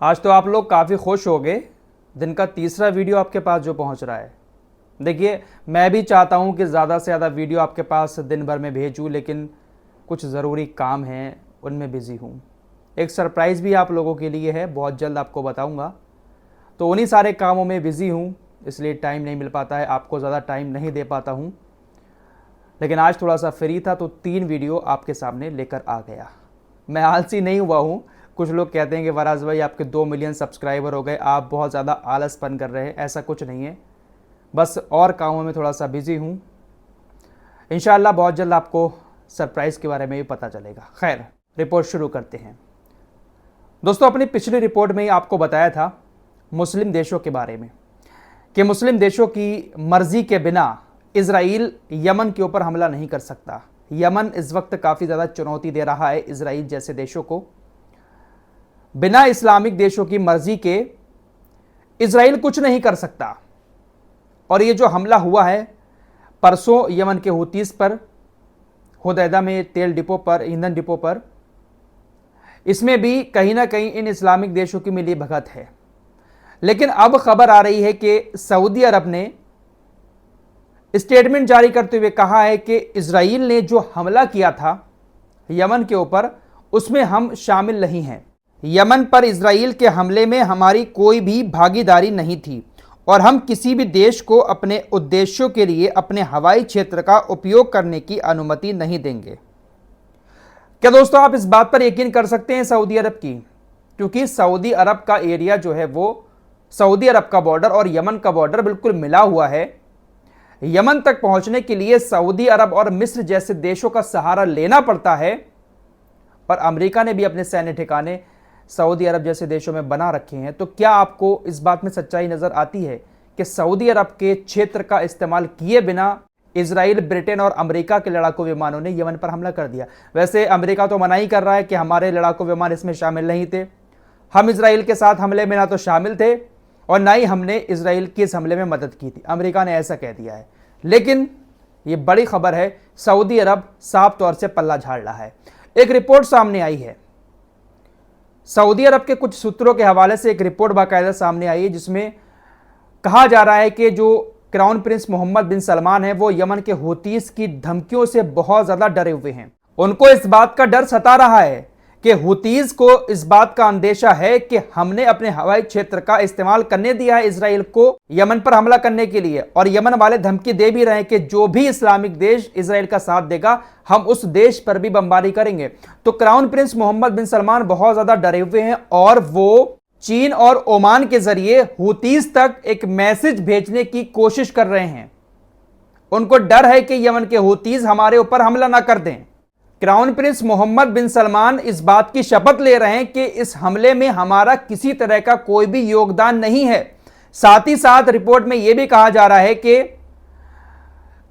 आज तो आप लोग काफ़ी खुश हो गए। दिन का तीसरा वीडियो आपके पास जो पहुंच रहा है। देखिए, मैं भी चाहता हूं कि ज़्यादा से ज़्यादा वीडियो आपके पास दिन भर में भेजूं, लेकिन कुछ ज़रूरी काम हैं, उनमें बिज़ी हूं। एक सरप्राइज़ भी आप लोगों के लिए है, बहुत जल्द आपको बताऊंगा। तो उन्हीं सारे कामों में बिज़ी हूं, इसलिए टाइम नहीं मिल पाता है, आपको ज़्यादा टाइम नहीं दे पाता हूं। लेकिन आज थोड़ा सा फ्री था तो 3 वीडियो आपके सामने लेकर आ गया। मैं आलसी नहीं हुआ हूँ। कुछ लोग कहते हैं कि फराज भाई आपके 2 मिलियन सब्सक्राइबर हो गए, आप बहुत ज़्यादा आलसपन कर रहे हैं। ऐसा कुछ नहीं है, बस और कामों में थोड़ा सा बिजी हूँ। इंशाअल्लाह बहुत जल्द आपको सरप्राइज़ के बारे में भी पता चलेगा। खैर, रिपोर्ट शुरू करते हैं। दोस्तों, अपनी पिछली रिपोर्ट में ही आपको बताया था मुस्लिम देशों के बारे में कि मुस्लिम देशों की मर्जी के बिना इजराइल यमन के ऊपर हमला नहीं कर सकता। यमन इस वक्त काफ़ी ज़्यादा चुनौती दे रहा है इजराइल जैसे देशों को। बिना इस्लामिक देशों की मर्जी के इजराइल कुछ नहीं कर सकता। और ये जो हमला हुआ है परसों यमन के हुतीस पर, हुदैदा में तेल डिपो पर, ईंधन डिपो पर, इसमें भी कहीं ना कहीं इन इस्लामिक देशों की मिली भगत है। लेकिन अब खबर आ रही है कि सऊदी अरब ने स्टेटमेंट जारी करते हुए कहा है कि इजराइल ने जो हमला किया था यमन के ऊपर, उसमें हम शामिल नहीं हैं। यमन पर इजराइल के हमले में हमारी कोई भी भागीदारी नहीं थी और हम किसी भी देश को अपने उद्देश्यों के लिए अपने हवाई क्षेत्र का उपयोग करने की अनुमति नहीं देंगे। क्या दोस्तों आप इस बात पर यकीन कर सकते हैं सऊदी अरब की? क्योंकि सऊदी अरब का एरिया जो है वो सऊदी अरब का बॉर्डर और यमन का बॉर्डर बिल्कुल मिला हुआ है। यमन तक पहुंचने के लिए सऊदी अरब और मिस्र जैसे देशों का सहारा लेना पड़ता है। और अमेरिका ने भी अपने सैन्य ठिकाने सऊदी अरब जैसे देशों में बना रखे हैं। तो क्या आपको इस बात में सच्चाई नजर आती है कि सऊदी अरब के क्षेत्र का इस्तेमाल किए बिना इजराइल, ब्रिटेन और अमेरिका के लड़ाकू विमानों ने यमन पर हमला कर दिया? वैसे अमेरिका तो मना ही कर रहा है कि हमारे लड़ाकू विमान इसमें शामिल नहीं थे, हम इजराइल के साथ हमले में ना तो शामिल थे और ना ही हमने इजराइल के इस हमले में मदद की थी। अमेरिका ने ऐसा कह दिया है। लेकिन ये बड़ी खबर है, सऊदी अरब साफ तौर से पल्ला झाड़ रहा है। एक रिपोर्ट सामने आई है, सऊदी अरब के कुछ सूत्रों के हवाले से एक रिपोर्ट बाकायदा सामने आई है, जिसमें कहा जा रहा है कि जो क्राउन प्रिंस मोहम्मद बिन सलमान है वो यमन के हुतीस की धमकियों से बहुत ज्यादा डरे हुए हैं। उनको इस बात का डर सता रहा है कि हुतीस को इस बात का अंदेशा है कि हमने अपने हवाई क्षेत्र का इस्तेमाल करने दिया है इजराइल को यमन पर हमला करने के लिए। और यमन वाले धमकी दे भी रहे हैं कि जो भी इस्लामिक देश इजराइल का साथ देगा हम उस देश पर भी बमबारी करेंगे। तो क्राउन प्रिंस मोहम्मद बिन सलमान बहुत ज्यादा डरे हुए हैं और वो चीन और ओमान के जरिए हुतीस तक एक मैसेज भेजने की कोशिश कर रहे हैं। उनको डर है कि यमन के हुतीस हमारे ऊपर हमला ना कर दें। क्राउन प्रिंस मोहम्मद बिन सलमान इस बात की शपथ ले रहे हैं कि इस हमले में हमारा किसी तरह का कोई भी योगदान नहीं है। साथ ही साथ रिपोर्ट में यह भी कहा जा रहा है कि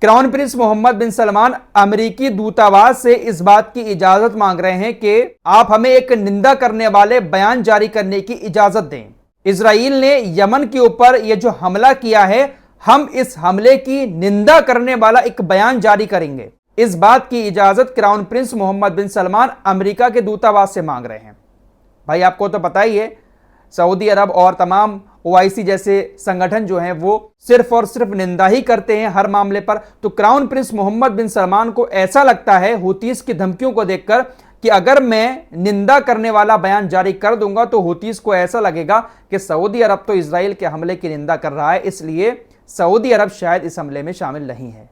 क्राउन प्रिंस मोहम्मद बिन सलमान अमेरिकी दूतावास से इस बात की इजाजत मांग रहे हैं कि आप हमें एक निंदा करने वाले बयान जारी करने की इजाजत दें। इजराइल ने यमन के ऊपर यह जो हमला किया है, हम इस हमले की निंदा करने वाला एक बयान जारी करेंगे। इस बात की इजाजत क्राउन प्रिंस मोहम्मद बिन सलमान अमेरिका के दूतावास से मांग रहे हैं। भाई आपको तो पता ही है, सऊदी अरब और तमाम ओआईसी जैसे संगठन जो हैं वो सिर्फ और सिर्फ निंदा ही करते हैं हर मामले पर। तो क्राउन प्रिंस मोहम्मद बिन सलमान को ऐसा लगता है हुतीस की धमकियों को देखकर कि अगर मैं निंदा करने वाला बयान जारी कर दूंगा तो हुतीस को ऐसा लगेगा कि सऊदी अरब तो इजराइल के हमले की निंदा कर रहा है, इसलिए सऊदी अरब शायद इस हमले में शामिल नहीं है।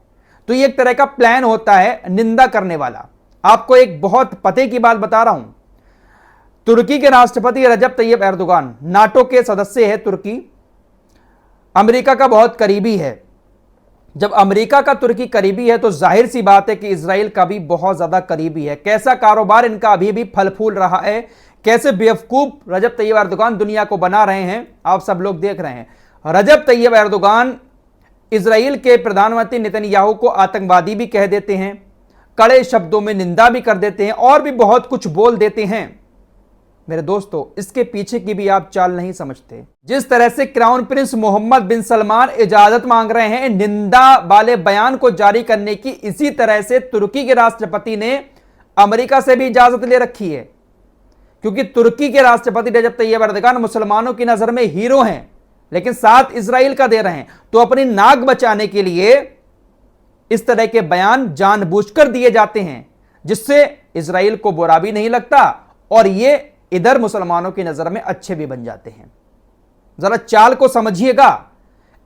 तो ये एक तरह का प्लान होता है निंदा करने वाला। आपको एक बहुत पते की बात बता रहा हूं, तुर्की के राष्ट्रपति रजब तैयब एर्दोगान, नाटो के सदस्य है तुर्की, अमेरिका का बहुत करीबी है। जब अमेरिका का तुर्की करीबी है तो जाहिर सी बात है कि इजराइल का भी बहुत ज्यादा करीबी है। कैसा कारोबार इनका अभी भी फल फूल रहा है, कैसे बेवकूफ रजब तैयब एर्दोगान दुनिया को बना रहे हैं, आप सब लोग देख रहे हैं। रजब तैयब एर्दोगान इजराइल के प्रधानमंत्री नेतन्याहू को आतंकवादी भी कह देते हैं, कड़े शब्दों में निंदा भी कर देते हैं और भी बहुत कुछ बोल देते हैं। मेरे दोस्तों, इसके पीछे की भी आप चाल नहीं समझते। जिस तरह से क्राउन प्रिंस मोहम्मद बिन सलमान इजाजत मांग रहे हैं निंदा वाले बयान को जारी करने की, इसी तरह से तुर्की के राष्ट्रपति ने अमेरिका से भी इजाजत ले रखी है क्योंकि तुर्की के राष्ट्रपति रजब तैयब एर्दोगान मुसलमानों की नजर में हीरो हैं, लेकिन साथ इजराइल का दे रहे हैं। तो अपनी नाक बचाने के लिए इस तरह के बयान जानबूझकर दिए जाते हैं, जिससे इजराइल को बुरा भी नहीं लगता और ये इधर मुसलमानों की नजर में अच्छे भी बन जाते हैं। जरा चाल को समझिएगा।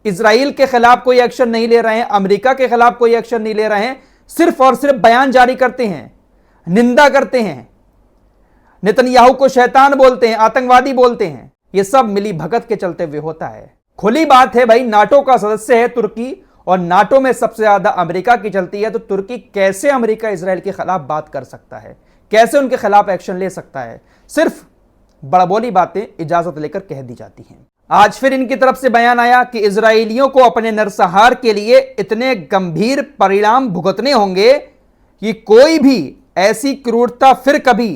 इजराइल के खिलाफ कोई एक्शन नहीं ले रहे हैं, अमेरिका के खिलाफ कोई एक्शन नहीं ले रहे हैं, सिर्फ और सिर्फ बयान जारी करते हैं, निंदा करते हैं, नेतन्याहू को शैतान बोलते हैं, आतंकवादी बोलते हैं। यह सब मिली भगत के चलते हुए होता है। खुली बात है भाई, नाटो का सदस्य है तुर्की और नाटो में सबसे ज्यादा अमेरिका की चलती है, तो तुर्की कैसे अमेरिका इजराइल के खिलाफ बात कर सकता है, कैसे उनके खिलाफ एक्शन ले सकता है? सिर्फ बड़बोली बातें इजाजत लेकर कह दी जाती हैं। आज फिर इनकी तरफ से बयान आया कि इजरायलियों को अपने नरसंहार के लिए इतने गंभीर परिणाम भुगतने होंगे कि कोई भी ऐसी क्रूरता फिर कभी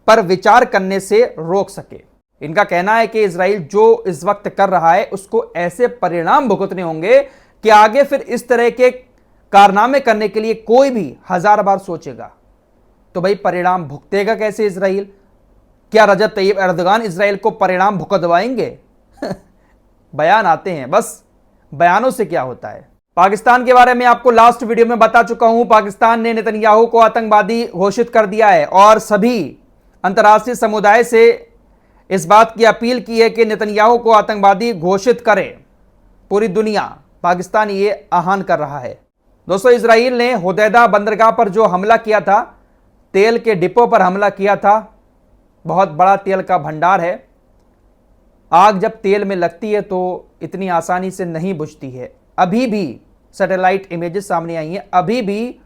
पर विचार करने से रोक सके। इनका कहना है कि इजराइल जो इस वक्त कर रहा है उसको ऐसे परिणाम भुगतने होंगे कि आगे फिर इस तरह के कारनामे करने के लिए कोई भी 1000 बार सोचेगा। तो भाई परिणाम भुगतेगा कैसे इजराइल? क्या रजब तैयब एर्दोगान इजराइल को परिणाम भुगतवाएंगे? बयान आते हैं, बस बयानों से क्या होता है। पाकिस्तान के बारे में आपको लास्ट वीडियो में बता चुका हूं। पाकिस्तान ने नेतन्याहू को आतंकवादी घोषित कर दिया है और सभी अंतर्राष्ट्रीय समुदाय से इस बात की अपील की है कि नेतन्याहू को आतंकवादी घोषित करे। पूरी दुनिया, पाकिस्तान ये आह्वान कर रहा है। दोस्तों, इजराइल ने होदैदा बंदरगाह पर जो हमला किया था, तेल के डिपो पर हमला किया था, बहुत बड़ा तेल का भंडार है। आग जब तेल में लगती है तो इतनी आसानी से नहीं बुझती है। अभी भी सैटेलाइट इमेजेस सामने आई हैं, अभी भी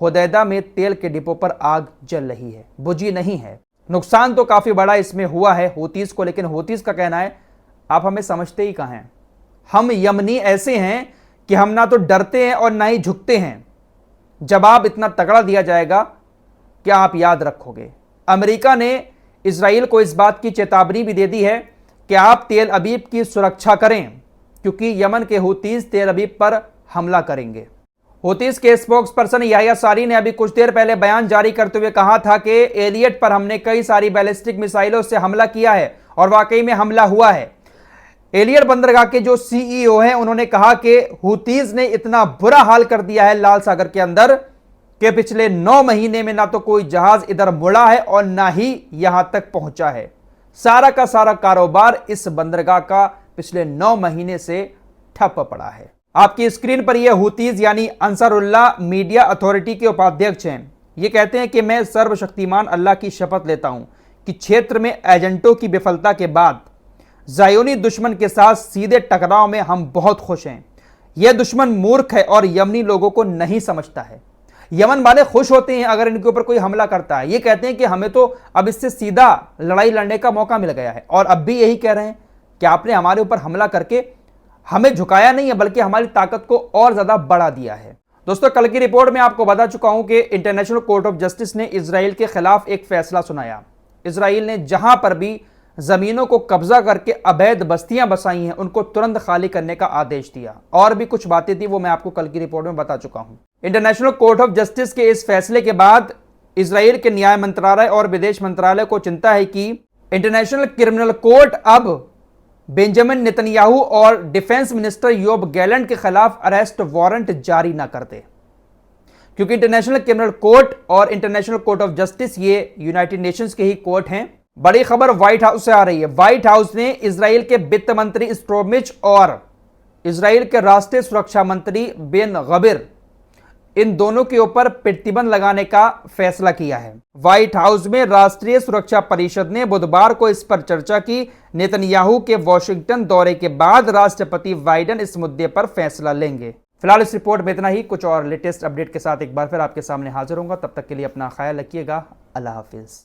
होदैदा में तेल के डिपो पर आग जल रही है, बुझी नहीं है। नुकसान तो काफी बड़ा इसमें हुआ है हूतीस को, लेकिन हूतीस का कहना है आप हमें समझते ही कहां हैं। हम यमनी ऐसे हैं कि हम ना तो डरते हैं और ना ही झुकते हैं। जवाब इतना तगड़ा दिया जाएगा कि आप याद रखोगे। अमेरिका ने इजराइल को इस बात की चेतावनी भी दे दी है कि आप तेल अबीब की सुरक्षा करें, क्योंकि यमन के हूतीस तेल अबीब पर हमला करेंगे। हूतीस के स्पोक्स पर्सन याह्या सारी ने अभी कुछ देर पहले बयान जारी करते हुए कहा था कि एलियट पर हमने कई सारी बैलिस्टिक मिसाइलों से हमला किया है और वाकई में हमला हुआ है। एलियट बंदरगाह के जो सीईओ हैं उन्होंने कहा कि हूतीस ने इतना बुरा हाल कर दिया है लाल सागर के अंदर कि पिछले 9 महीने में ना तो कोई जहाज इधर मुड़ा है और ना ही यहां तक पहुंचा है। सारा का सारा कारोबार इस बंदरगाह का पिछले 9 महीने से ठप पड़ा है। आपकी स्क्रीन पर यह हूतीस यानी अंसारुल्लाह मीडिया अथॉरिटी के उपाध्यक्ष हैं। ये कहते हैं कि मैं सर्वशक्तिमान अल्लाह की शपथ लेता हूं कि क्षेत्र में एजेंटों की विफलता के बाद ज़ायोनी दुश्मन के साथ सीधे टकराव में हम बहुत खुश हैं। यह दुश्मन मूर्ख है और यमनी लोगों को नहीं समझता है। यमन वाले खुश होते हैं अगर इनके ऊपर कोई हमला करता है। ये कहते हैं कि हमें तो अब इससे सीधा लड़ाई लड़ने का मौका मिल गया है, और अब भी यही कह रहे हैं कि आपने हमारे ऊपर हमला करके हमें झुकाया नहीं है, बल्कि हमारी ताकत को और ज्यादा बढ़ा दिया है। दोस्तों, कल की रिपोर्ट में आपको बता चुका हूं कि इंटरनेशनल कोर्ट ऑफ जस्टिस ने इजराइल के खिलाफ एक फैसला सुनाया। इजराइल ने जहां पर भी जमीनों को कब्जा करके अवैध बस्तियां बसाई हैं उनको तुरंत खाली करने का आदेश दिया। और भी कुछ बातें थी वो मैं आपको कल की रिपोर्ट में बता चुका हूं। इंटरनेशनल कोर्ट ऑफ जस्टिस के इस फैसले के बाद इजराइल के न्याय मंत्रालय और विदेश मंत्रालय को चिंता है कि इंटरनेशनल क्रिमिनल कोर्ट अब बेंजामिन नेतन्याहू और डिफेंस मिनिस्टर योब गैलेंट के खिलाफ अरेस्ट वारंट जारी ना कर दे, क्योंकि इंटरनेशनल क्रिमिनल कोर्ट और इंटरनेशनल कोर्ट ऑफ जस्टिस ये यूनाइटेड नेशंस के ही कोर्ट हैं। बड़ी खबर व्हाइट हाउस से आ रही है। व्हाइट हाउस ने इजराइल के वित्त मंत्री स्ट्रोमिच और इजराइल के राष्ट्रीय सुरक्षा मंत्री बेन गबिर, इन दोनों के ऊपर प्रतिबंध लगाने का फैसला किया है। व्हाइट हाउस में राष्ट्रीय सुरक्षा परिषद ने बुधवार को इस पर चर्चा की। नेतन्याहू के वॉशिंगटन दौरे के बाद राष्ट्रपति बाइडेन इस मुद्दे पर फैसला लेंगे। फिलहाल इस रिपोर्ट में इतना ही। कुछ और लेटेस्ट अपडेट के साथ एक बार फिर आपके सामने हाजिर होऊंगा। तब तक के लिए अपना ख्याल रखिएगा। अल्लाह हाफिज।